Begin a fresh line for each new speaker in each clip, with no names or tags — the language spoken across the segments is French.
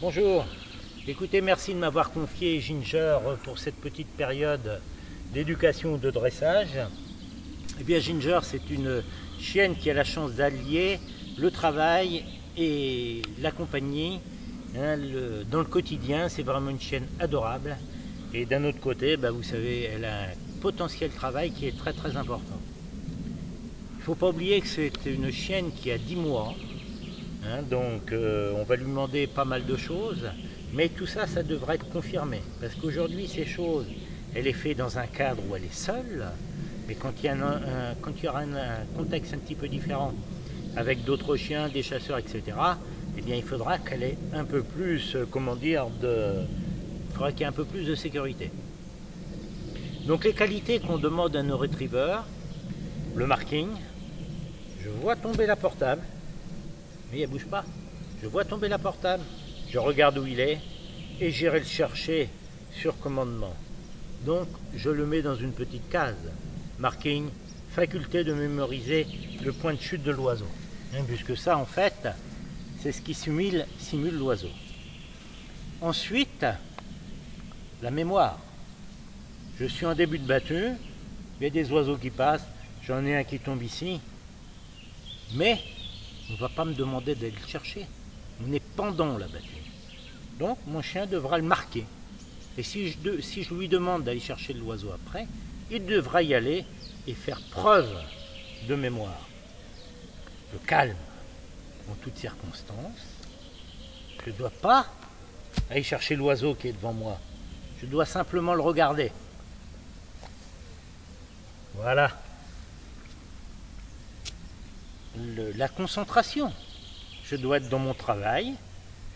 Bonjour, écoutez, merci de m'avoir confié Ginger pour cette petite période d'éducation ou de dressage. Eh bien Ginger, c'est une chienne qui a la chance d'allier le travail et la compagnie. Dans le quotidien, c'est vraiment une chienne adorable. Et d'un autre côté, vous savez, elle a un potentiel travail qui est très très important. Il ne faut pas oublier que c'est une chienne qui a 10 mois. Donc on va lui demander pas mal de choses, mais tout ça, ça devrait être confirmé. Parce qu'aujourd'hui, ces choses, elle est faite dans un cadre où elle est seule, mais quand il y aura un contexte un petit peu différent, avec d'autres chiens, des chasseurs, etc., eh bien il faudra qu'elle ait un peu plus, il faudra qu'il y ait un peu plus de sécurité. Donc les qualités qu'on demande à nos retrievers, le marking, je vois tomber la portable, mais elle ne bouge pas. Je vois tomber la portable, je regarde où il est et j'irai le chercher sur commandement. Donc je le mets dans une petite case. Marking, faculté de mémoriser le point de chute de l'oiseau. Puisque ça, en fait, c'est ce qui simule l'oiseau. Ensuite, la mémoire. Je suis en début de battue, il y a des oiseaux qui passent, j'en ai un qui tombe ici, mais on ne va pas me demander d'aller le chercher. On est pendant la battue. Donc mon chien devra le marquer. Et si je lui demande d'aller chercher l'oiseau après, il devra y aller et faire preuve de mémoire. Le calme en toutes circonstances. Je ne dois pas aller chercher l'oiseau qui est devant moi. Je dois simplement le regarder. Voilà. La concentration. Je dois être dans mon travail,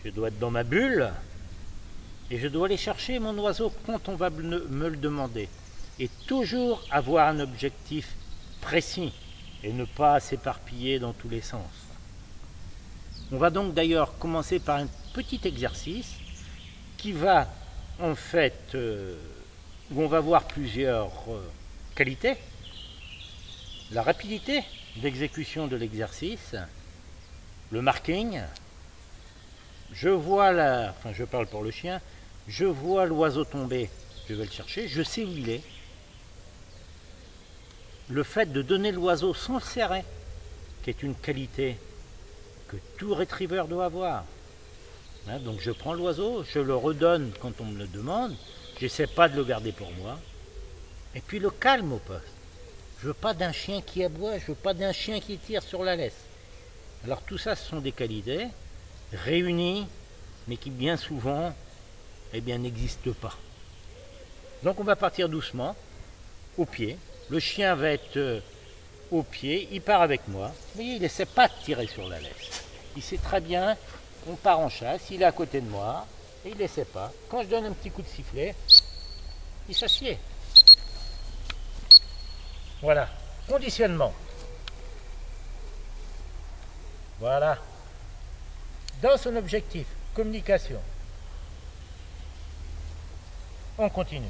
je dois être dans ma bulle, et je dois aller chercher mon oiseau quand on va me le demander. Et toujours avoir un objectif précis, et ne pas s'éparpiller dans tous les sens. On va donc d'ailleurs commencer par un petit exercice qui va, en fait, où on va voir plusieurs qualités. La rapidité d'exécution de l'exercice, le marking, je parle pour le chien, je vois l'oiseau tomber, je vais le chercher, je sais où il est. Le fait de donner l'oiseau sans le serrer, qui est une qualité que tout retriever doit avoir. Donc je prends l'oiseau, je le redonne quand on me le demande, j'essaie pas de le garder pour moi. Et puis le calme au poste. Je veux pas d'un chien qui aboie, je veux pas d'un chien qui tire sur la laisse. Alors tout ça, ce sont des qualités réunies, mais qui bien souvent, n'existent pas. Donc on va partir doucement, au pied. Le chien va être au pied, il part avec moi. Vous voyez, il n'essaie pas de tirer sur la laisse. Il sait très bien, on part en chasse, il est à côté de moi, et il n'essaie pas. Quand je donne un petit coup de sifflet, il s'assied. Voilà, conditionnement. Voilà. Dans son objectif, communication. On continue.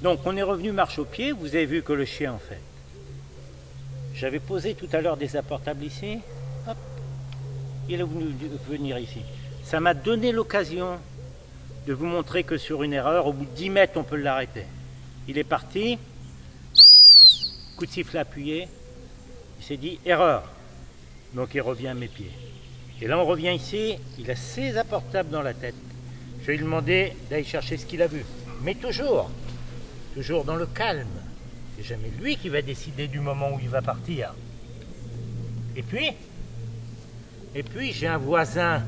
Donc on est revenu marche au pied, vous avez vu que le chien en fait. J'avais posé tout à l'heure des apportables ici, hop, il est venu venir ici. Ça m'a donné l'occasion de vous montrer que sur une erreur, au bout de 10 mètres, on peut l'arrêter. Il est parti, coup de sifflet appuyé, il s'est dit erreur. Donc il revient à mes pieds. Et là on revient ici, il a ses apportables dans la tête. Je vais lui demander d'aller chercher ce qu'il a vu. Mais toujours dans le calme. C'est jamais lui qui va décider du moment où il va partir. Et puis j'ai un voisin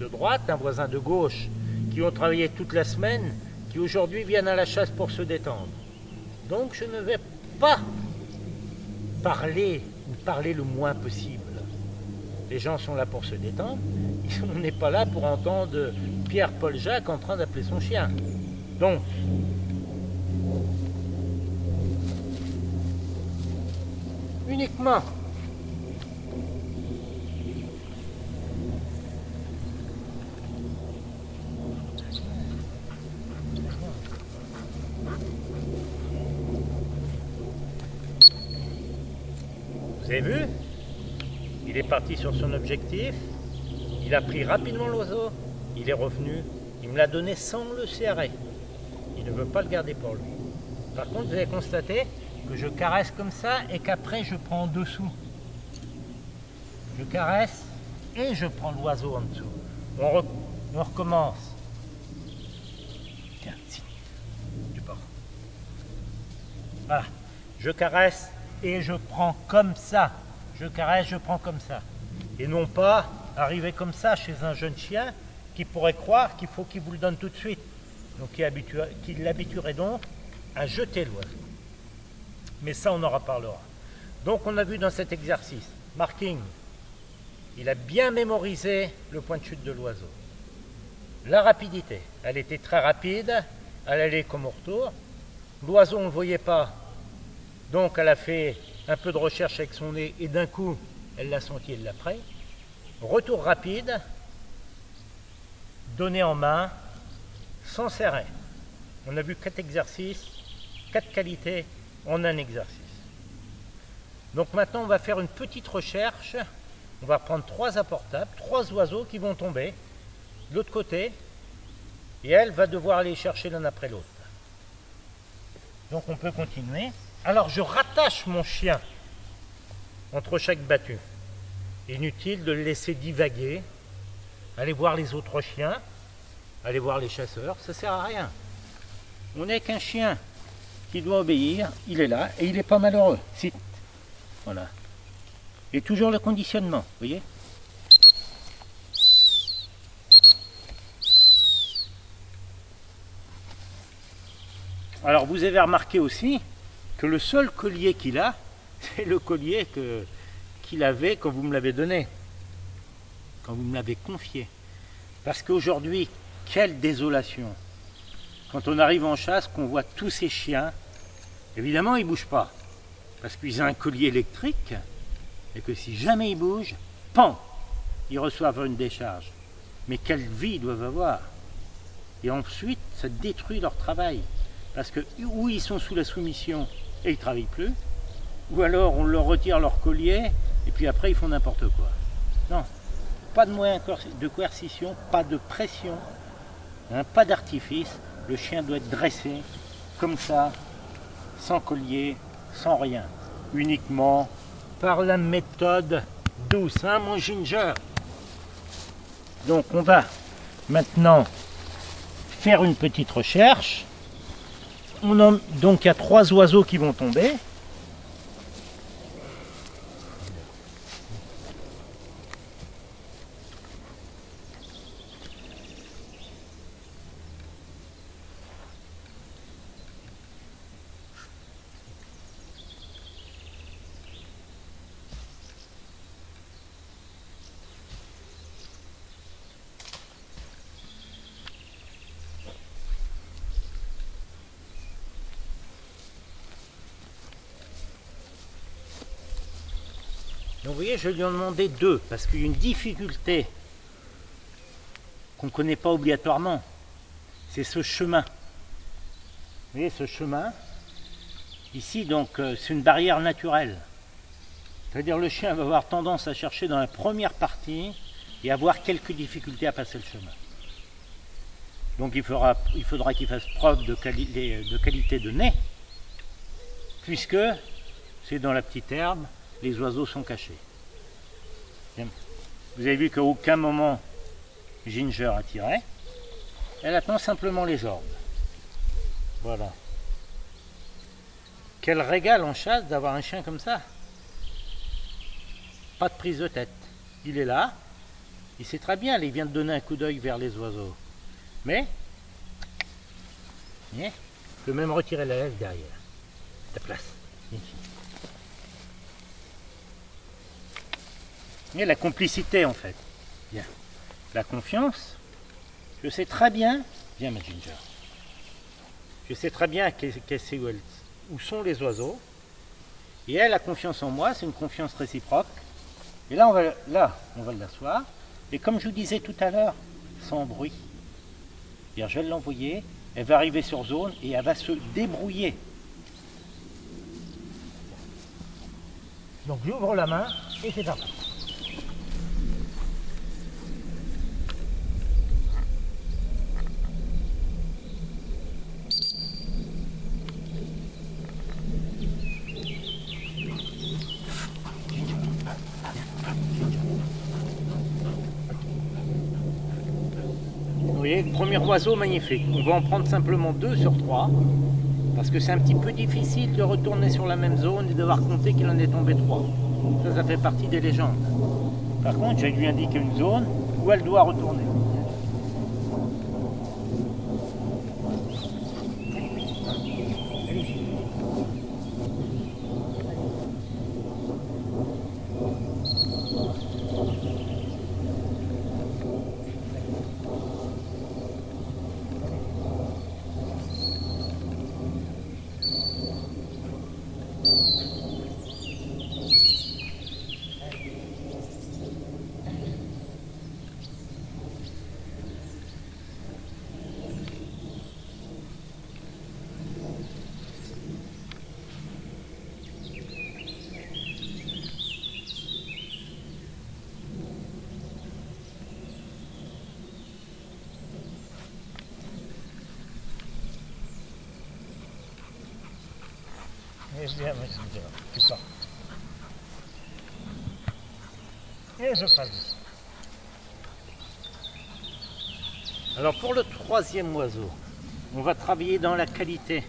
de droite, un voisin de gauche, qui ont travaillé toute la semaine, qui aujourd'hui viennent à la chasse pour se détendre. Donc je ne vais pas parler le moins possible. Les gens sont là pour se détendre, on n'est pas là pour entendre Pierre-Paul Jacques en train d'appeler son chien. Donc, uniquement vous avez vu? Il est parti sur son objectif, il a pris rapidement l'oiseau, il est revenu, il me l'a donné sans le serrer. Il ne veut pas le garder pour lui. Par contre, vous avez constaté que je caresse comme ça et qu'après je prends en dessous. Je caresse et je prends l'oiseau en dessous. On recommence. Tiens, si, tu pars. Voilà, je caresse et je prends comme ça. Je caresse, je prends comme ça. Et non pas arriver comme ça chez un jeune chien qui pourrait croire qu'il faut qu'il vous le donne tout de suite. Donc qui l'habituerait donc à jeter l'oiseau. Mais ça, on en reparlera. Donc on a vu dans cet exercice, marking, il a bien mémorisé le point de chute de l'oiseau. La rapidité, elle était très rapide, elle allait comme au retour. L'oiseau, on ne le voyait pas, donc elle a fait un peu de recherche avec son nez et d'un coup, elle l'a senti, elle l'a pris. Retour rapide, donné en main, sans serrer. On a vu 4 exercices, 4 qualités en un exercice. Donc maintenant, on va faire une petite recherche. On va prendre 3 apportables, 3 oiseaux qui vont tomber de l'autre côté et elle va devoir aller chercher l'un après l'autre. Donc on peut continuer. Alors je rattache mon chien entre chaque battue. Inutile de le laisser divaguer, aller voir les autres chiens, aller voir les chasseurs, ça ne sert à rien. On n'est qu'un chien qui doit obéir, il est là et il n'est pas malheureux. Si. Voilà. Et toujours le conditionnement, vous voyez? Alors vous avez remarqué aussi que le seul collier qu'il a, c'est le collier qu'il avait quand vous me l'avez donné, quand vous me l'avez confié. Parce qu'aujourd'hui, quelle désolation! Quand on arrive en chasse, qu'on voit tous ces chiens, évidemment ils ne bougent pas, parce qu'ils ont un collier électrique, et que si jamais ils bougent, pan, ils reçoivent une décharge. Mais quelle vie ils doivent avoir! Et ensuite, ça détruit leur travail. Parce que ou ils sont sous la soumission et ils ne travaillent plus, ou alors on leur retire leur collier et puis après ils font n'importe quoi. Non, pas de moyen de coercition, pas de pression, hein, pas d'artifice. Le chien doit être dressé comme ça, sans collier, sans rien. Uniquement par la méthode douce, hein, mon Ginger. Donc on va maintenant faire une petite recherche. Donc il y a 3 oiseaux qui vont tomber. Donc vous voyez, je lui en ai demandé 2, parce qu'il y a une difficulté qu'on ne connaît pas obligatoirement. C'est ce chemin. Vous voyez, ce chemin, ici, donc, c'est une barrière naturelle. C'est-à-dire le chien va avoir tendance à chercher dans la première partie et avoir quelques difficultés à passer le chemin. Donc il faudra qu'il fasse preuve de qualité de nez, puisque c'est dans la petite herbe, les oiseaux sont cachés. Vous avez vu qu'à aucun moment Ginger a tiré. Elle attend simplement les ordres. Voilà. Quel régal en chasse d'avoir un chien comme ça. Pas de prise de tête. Il est là. Il sait très bien, il vient de donner un coup d'œil vers les oiseaux. Mais Bien. Je peux même retirer la laisse derrière. Ta place. Et la complicité en fait. Bien. La confiance. Je sais très bien. Viens ma Ginger. Je sais très bien où sont les oiseaux. Et elle a confiance en moi, c'est une confiance réciproque. Et là, on va l'asseoir. Et comme je vous disais tout à l'heure, sans bruit. Je vais l'envoyer, elle va arriver sur zone et elle va se débrouiller. Donc j'ouvre la main et c'est parti. Vous voyez, premier oiseau magnifique. On va en prendre simplement 2 sur 3 parce que c'est un petit peu difficile de retourner sur la même zone et de devoir compter qu'il en est tombé 3. Ça fait partie des légendes. Par contre, je vais lui indiquer une zone où elle doit retourner. Et bien, tu pars. Et je passe. Alors pour le 3e oiseau, on va travailler dans la qualité.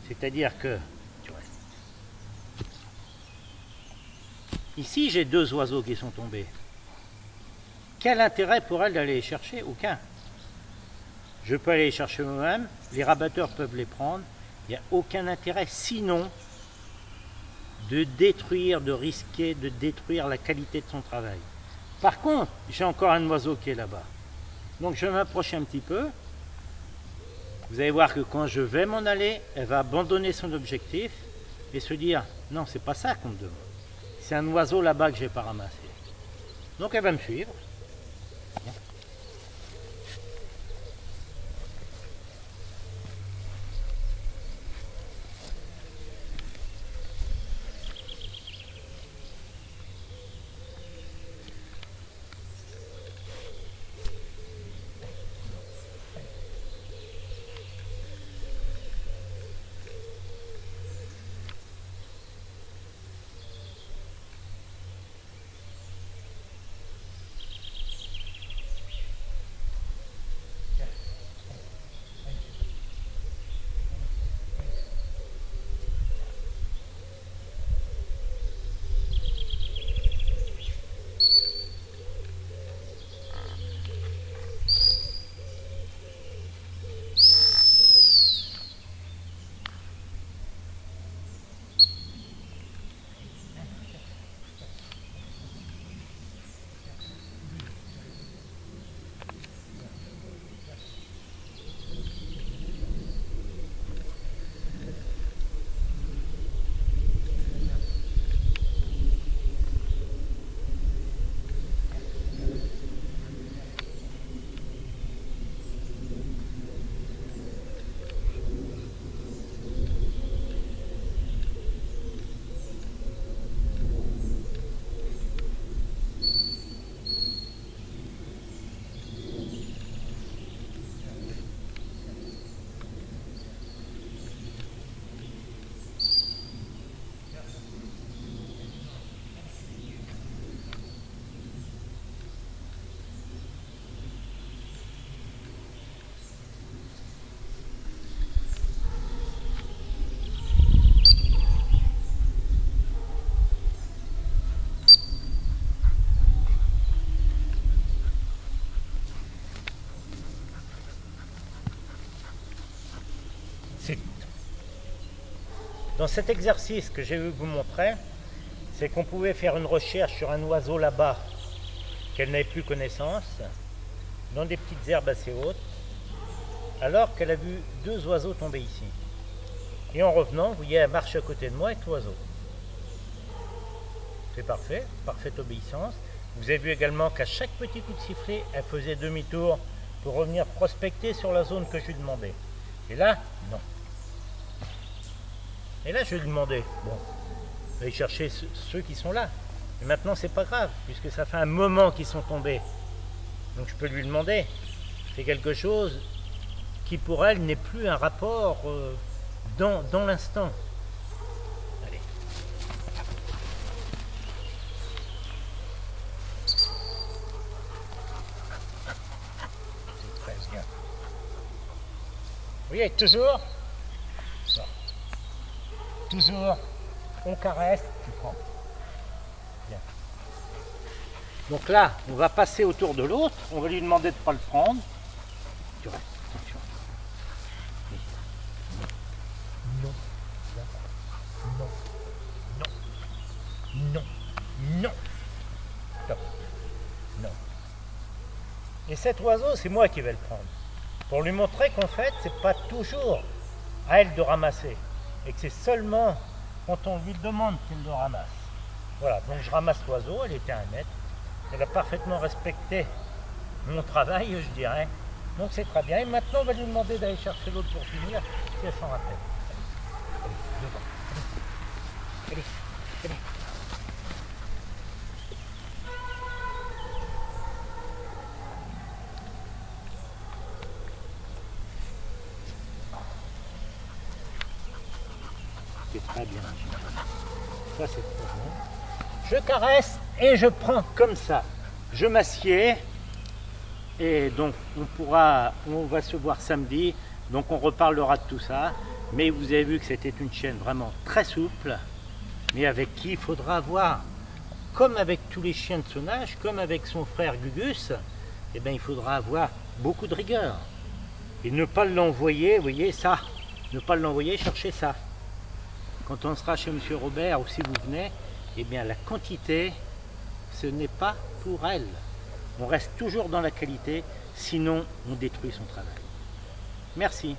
C'est-à-dire que, ici j'ai 2 oiseaux qui sont tombés. Quel intérêt pour elle d'aller les chercher? Aucun. Je peux aller les chercher moi-même, les rabatteurs peuvent les prendre. Il n'y a aucun intérêt, sinon de détruire, de risquer de détruire la qualité de son travail. Par contre, j'ai encore un oiseau qui est là-bas. Donc je vais m'approcher un petit peu. Vous allez voir que quand je vais m'en aller, elle va abandonner son objectif et se dire « Non, c'est pas ça qu'on me demande. C'est un oiseau là-bas que je n'ai pas ramassé. » Donc elle va me suivre. Bien. C'est tout. Dans cet exercice que j'ai voulu vous montrer, c'est qu'on pouvait faire une recherche sur un oiseau là-bas qu'elle n'avait plus connaissance, dans des petites herbes assez hautes, alors qu'elle a vu deux oiseaux tomber ici. Et en revenant, vous voyez, elle marche à côté de moi avec l'oiseau. C'est parfait, parfaite obéissance. Vous avez vu également qu'à chaque petit coup de sifflet, elle faisait demi-tour pour revenir prospecter sur la zone que je lui demandais. Et là, non. Et là, je lui demandais, bon, aller chercher ceux qui sont là. Et maintenant, c'est pas grave, puisque ça fait un moment qu'ils sont tombés. Donc je peux lui demander. C'est quelque chose qui pour elle n'est plus un rapport dans l'instant. Allez. C'est très bien. Vous voyez, toujours. Ça. Toujours, on caresse, tu prends. Bien. Donc là, on va passer autour de l'autre, on va lui demander de ne pas le prendre. Tu restes, attention. Oui. Non. Non. Non. Non. Non. Stop. Non. Et cet oiseau, c'est moi qui vais le prendre. Pour lui montrer qu'en fait, c'est pas toujours à elle de ramasser. Et que c'est seulement quand on lui demande qu'elle le ramasse. Voilà, donc je ramasse l'oiseau, elle était à 1 mètre. Elle a parfaitement respecté mon travail, je dirais. Donc c'est très bien. Et maintenant, on va lui demander d'aller chercher l'autre pour finir, si elle s'en rappelle. Allez, devant. Allez, allez. C'est très bien. Ça, c'est très bien. Je caresse et je prends comme ça. Je m'assieds et donc on va se voir samedi. Donc on reparlera de tout ça. Mais vous avez vu que c'était une chienne vraiment très souple, mais avec qui il faudra avoir, comme avec tous les chiens de son âge, comme avec son frère Gugus, eh bien, il faudra avoir beaucoup de rigueur. Et ne pas l'envoyer, vous voyez ça, ne pas l'envoyer chercher ça. Quand on sera chez M. Robert ou si vous venez, eh bien la quantité, ce n'est pas pour elle. On reste toujours dans la qualité, sinon on détruit son travail. Merci.